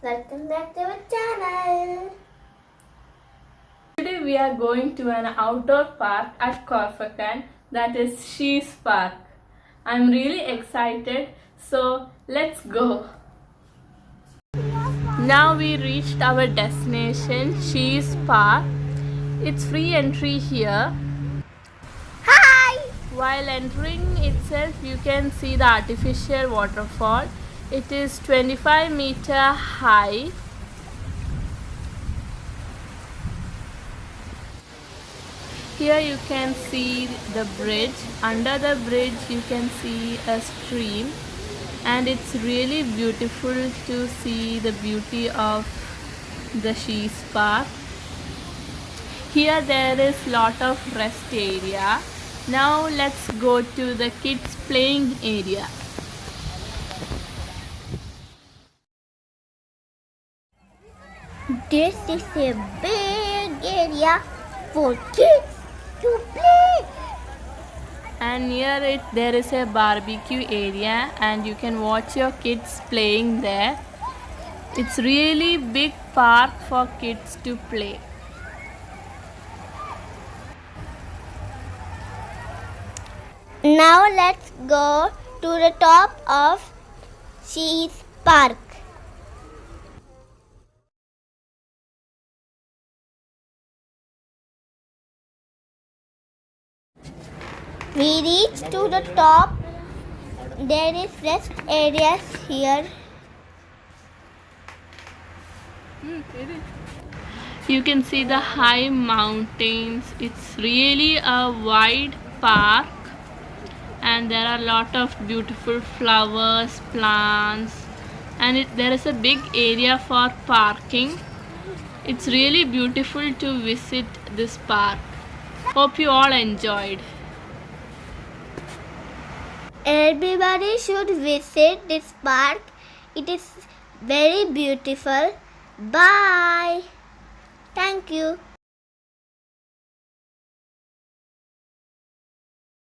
Welcome back to our channel. Today we are going to an outdoor park at Khorfakkan, that is Shees Park. I'm really excited, so let's go. Now we reached our destination, Shees Park. It's free entry here. Hi! While entering itself, you can see the artificial waterfall. It is 25-meter high. Here you can see the bridge. Under the bridge you can see a stream, and it's really beautiful to see the beauty of the Shees Park. Here there is lot of rest area. Now let's go to the kids playing area. This is a big area for kids to play. And near it there is a barbecue area, and you can watch your kids playing there. It's really big park for kids to play. Now let's go to the top of Shees Park. We reached to the top. There is rest areas here. You can see the high mountains. It's really a wide park, and there are a lot of beautiful flowers, plants, and there is a big area for parking. It's really beautiful to visit this park. Hope you all enjoyed. Everybody should visit this park. It is very beautiful. Bye. Thank you.